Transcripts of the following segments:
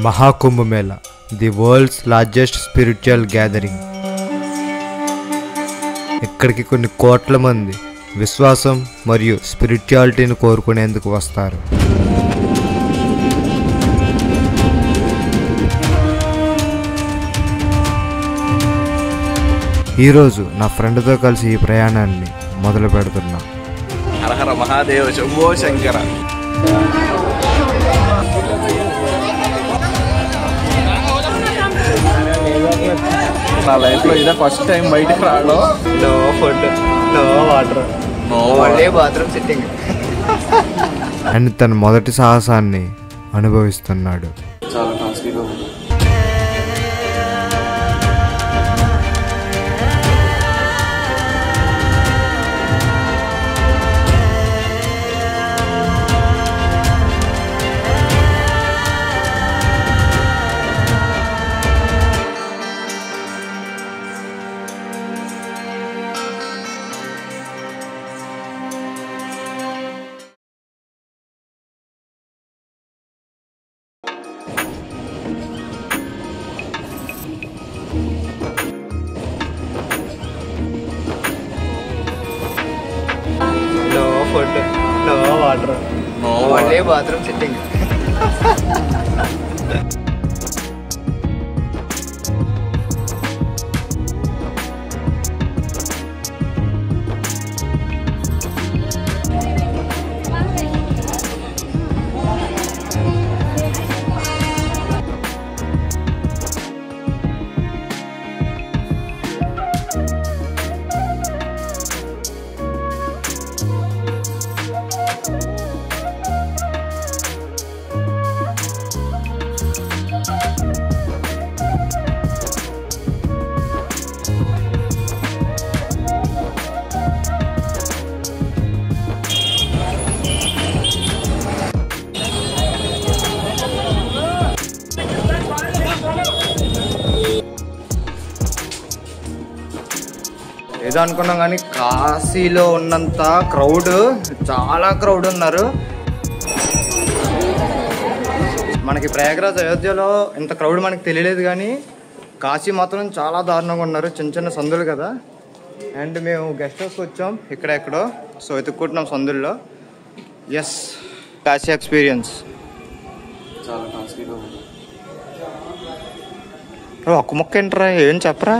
Maha Kumbh Mela, the world's largest spiritual gathering. ఇక్కడికి కొన్ని కోట్ల మంది విశ్వాసం మరియు స్పిరిచువాలిటీని కోరుకునేందుకు వస్తారు. ఈరోజు నా ఫ్రెండ్తో కలిసి ఈ ప్రయాణాన్ని మొదలు పెడుతున్నా. హర హర మహాదేవ శంభో శంకర. నా లైఫ్లో ఇదే ఫస్ట్ టైం బయటకు రావడం. No food, no water, no only bathroom sitting. అని తన మొదటి సాహసాన్ని అనుభవిస్తున్నాడు. చాలా టాస్కీగా ఉంది. No food, no water, no only bathroom sitting. ఏదో అనుకున్నాం కానీ కాశీలో ఉన్నంత క్రౌడ్, చాలా క్రౌడ్ ఉన్నారు. మనకి ప్రయాగరాజ్ అయోధ్యలో ఇంత క్రౌడ్ మనకి తెలియలేదు, కానీ కాశీ మాత్రం చాలా దారుణంగా ఉన్నారు. చిన్న చిన్న సందులు కదా. అండ్ మేము గెస్ట్ హౌస్కి వచ్చాం ఇక్కడెక్కడో, సో వెతుక్కుంటున్నాం సందుల్లో. Yes, Kashi experience. చాలా టాస్కీగా ఉంది. ఒక్క మొక్క ఏంట్రా, ఏం చెప్పరా?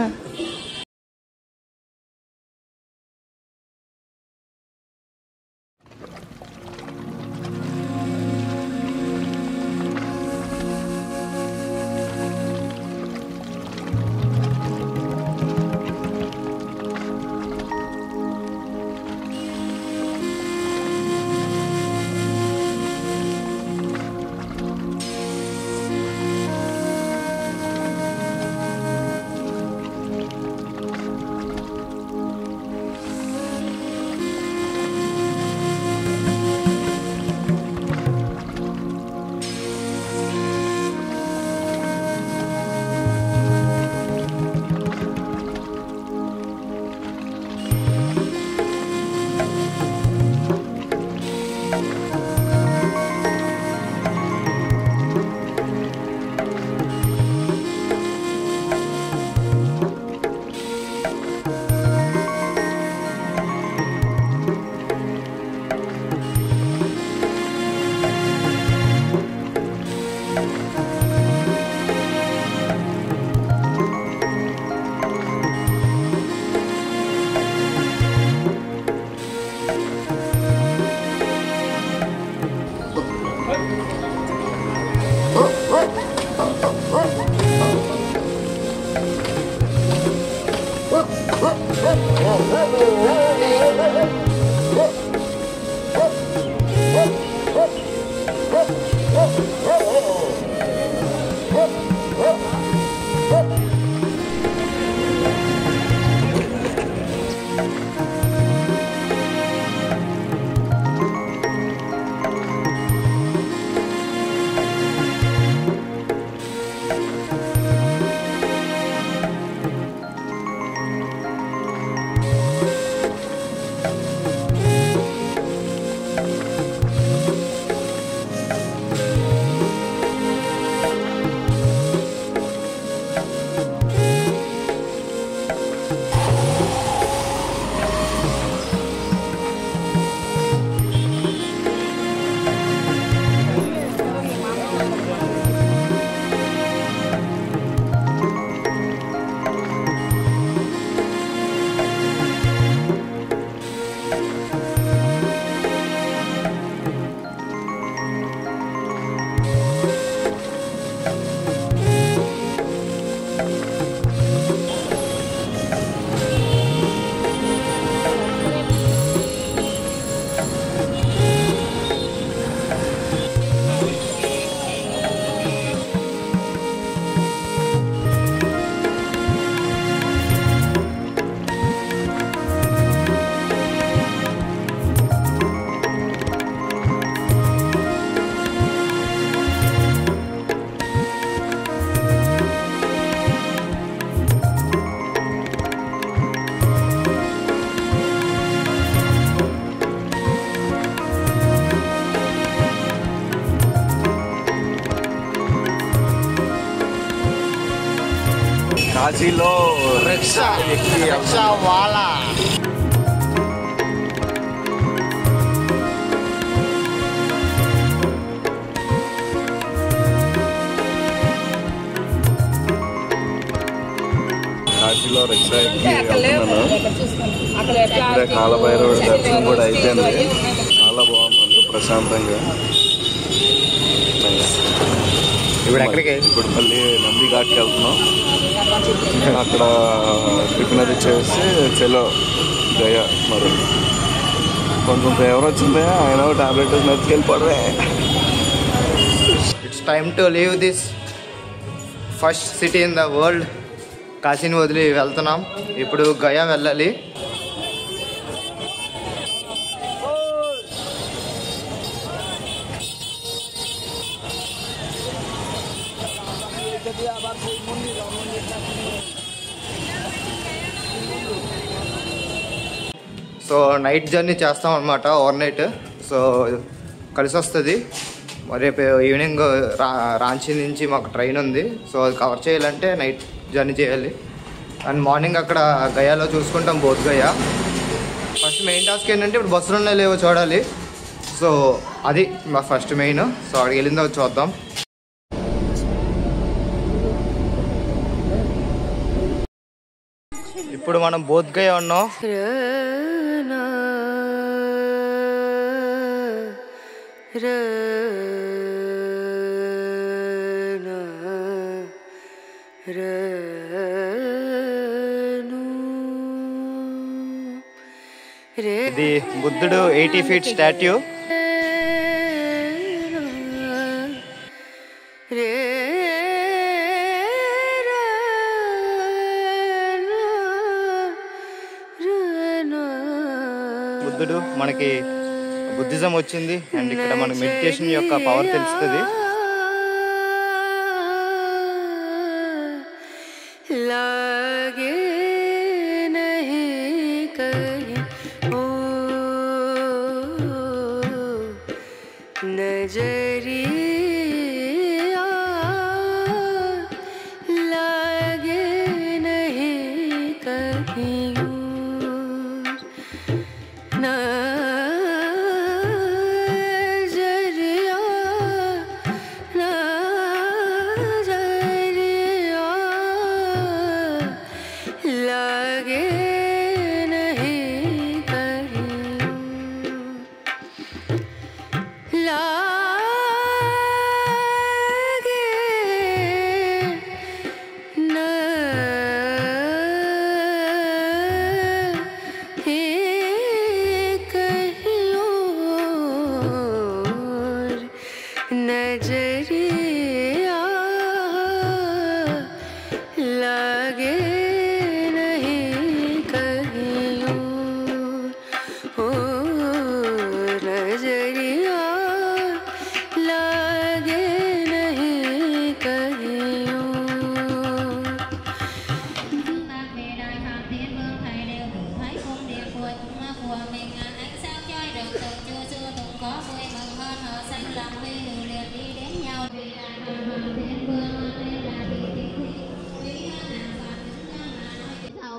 కాశీలో రిక్షా ఎక్కి రిక్షా వాలా. కాశీలో రిక్షా ఎక్కి వెళ్తున్నాను. ఇప్పుడే కాలభైరవుడి దర్శనం కూడా అయిపోయింది. చాలా బాగుంది, ప్రశాంతంగా. ఇప్పుడు ఎక్కడికి? ఇప్పుడు మళ్ళీ నంది ఘాట్కి వెళ్తున్నాం. అక్కడ టిఫిన్ అది చేసి చలో గయా. మరి కొంచెం ఫీవర్ వచ్చింది, ఆయన టాబ్లెట్ నచ్చుకెళ్ళిపోవడమే. It's time to leave this first city in the world. కాశీని వదిలి వెళ్తున్నాం. ఇప్పుడు గయా వెళ్ళాలి. సో నైట్ జర్నీ చేస్తాం అనమాట, ఓవర్ నైట్. సో కలిసి వస్తుంది. రేపు ఈవినింగ్ రాంచీ నుంచి మాకు ట్రైన్ ఉంది. సో అది కవర్ చేయాలంటే నైట్ జర్నీ చేయాలి. అండ్ మార్నింగ్ అక్కడ గయాలో చూసుకుంటాం, both Gaya. First main task ఏంటంటే ఇప్పుడు బస్సులు ఉన్నాయో లేవో చూడాలి. సో అది మా ఫస్ట్ మెయిన్. సో అక్కడికి వెళ్ళిందో చూద్దాం. ఇప్పుడు మనం బోత్ గయా ఉన్నాం. ఇది బుద్ధుడు 80 feet స్టాట్యూ. బుద్ధుడు మనకి బుద్ధిజం వచ్చింది. అండ్ ఇక్కడ మనకి మెడిటేషన్ యొక్క పవర్ తెలుస్తుంది.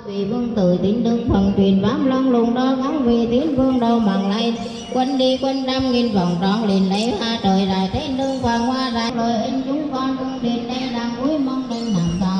Vì vương tử tín đức phần truyền bám lăng lùng đó ngắn vì tín vương đâu mặn lại quanh đi quanh trăm nghìn vòng tròn liền lấy hoa trời đại thế đương vàng hoa đại lời in chúng con cung điện đây đang cuối mong đêm nằm to.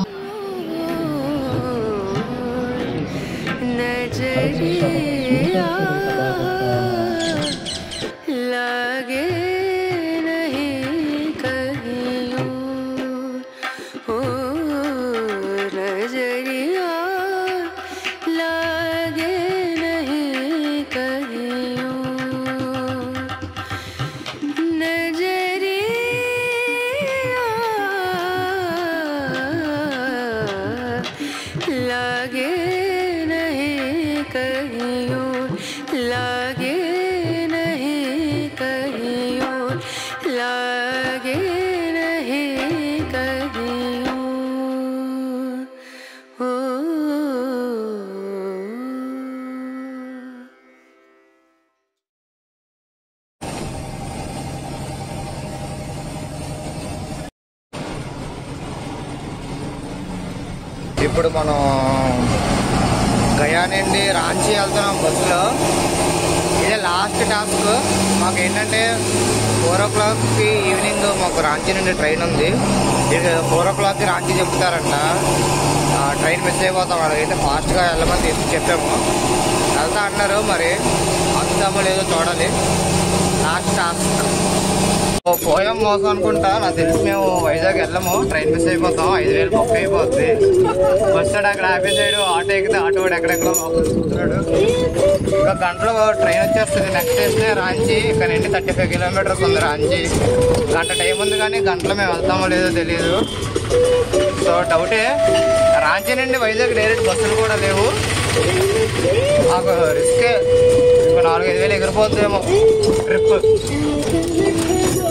लागे नहीं कहीं ఇప్పుడు మనం గయా నుండి రాంచీ వెళ్తున్నాం బస్సులో. ఇదే last task మాకు. ఏంటంటే 4 o'clock ఈవినింగ్ మాకు రాంచీ నుండి ట్రైన్ ఉంది. ఇది 4 o'clock రాంచీ చెప్తారంట. ట్రైన్ మిస్ అయిపోతాం. అలాగైతే ఫాస్ట్గా వెళ్ళమని చెప్పాము. వెళ్తా అన్నారు, మరి అందుతామో లేదో చూడాలి. లాస్ట్ టాస్క్ పోయాం మోసం అనుకుంటా. నాకు తెలిసి మేము వైజాగ్ వెళ్ళము, ట్రైన్ మిస్ అయిపోతాం. 5,000 బుక్ అయిపోద్ది. వస్తాడు అక్కడ ఆపేసాడు. ఆటో ఎక్కితే ఆటో వాడు ఎక్కడెక్కడో కూర్చున్నాడు. ఇంకా గంటలో ట్రైన్ వచ్చేస్తుంది. Next station Ranchi. ఇక్కడ నుండి 35 kilometers ఉంది రాంచీ. గంట టైం ఉంది, కానీ గంటలో మేము వెళ్తామో లేదో తెలియదు. సో డౌటే. రాంచీ నుండి వైజాగ్ డైరెక్ట్ బస్సులు కూడా లేవు. మాకు రిస్కే. ఇంకో 4-5 వేలు ఎగిరిపోతుందేమో ట్రిప్.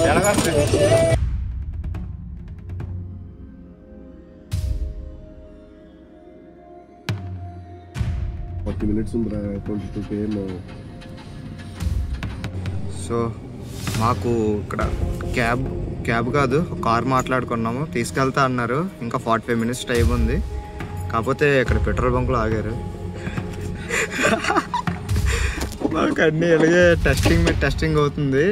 ఎలాగొస్తుంది 40 minutes ఉందిరా. 22 km. సో మాకు ఇక్కడ క్యాబ్ కాదు, కార్ మాట్లాడుకున్నాము. తీసుకెళ్తా అన్నారు. ఇంకా 45 minutes టైం ఉంది. కాకపోతే ఇక్కడ పెట్రోల్ బంక్లో ఆగారు. మాకు అన్నీ అలాగే టెస్టింగ్ అవుతుంది.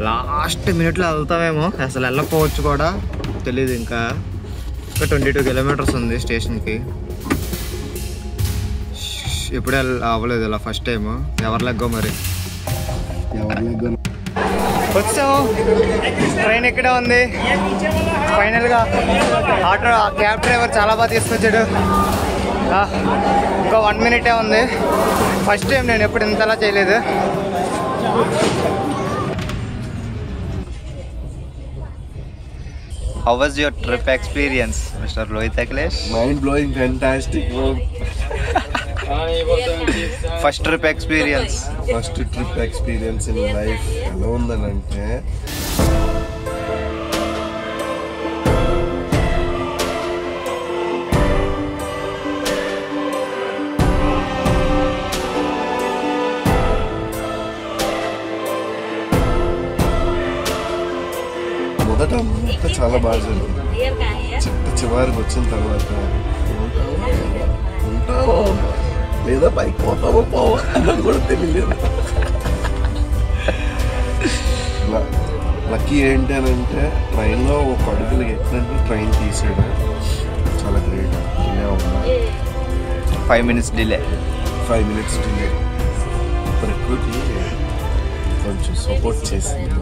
లాస్ట్ మినిట్లో వెళ్తామేమో, అసలు వెళ్ళకపోవచ్చు కూడా తెలీదు. ఇంకా 22 kilometers ఉంది స్టేషన్కి. ఎప్పుడే అవ్వలేదు ఇలా ఫస్ట్ టైం. ఎవరి లెగ్గో మరి. వచ్చాము. ట్రైన్ ఇక్కడే ఉంది. ఫైనల్గా క్యాబ్ డ్రైవర్ చాలా బాగా తీసుకొచ్చాడు. ఇంకా 1 minute ఉంది. ఫస్ట్ టైం నేను ఎప్పుడు ఇంతలా చేయలేదు. How was your trip experience, Mr. Lohit Akhilesh? Mind blowing, fantastic. First trip experience. First trip experience in life. ఎలా ఉందనంటే మొదట అంతా చాలా బాగా జరిగింది. చివరికి వచ్చిన తర్వాత ఉంటావో లేదా పైకి పోతావో పోవాలని కూడా తెలియలేదు. లక్కీ ఏంటి అని అంటే ట్రైన్లో ఒక అడుగులు ఎక్కినట్టు ట్రైన్ తీసాడు. చాలా గ్రేట్. డిలే ఉన్నా 5 minutes డిలే. 5 minutes delay. ప్రకృతి కొంచెం సపోర్ట్ చేసింది.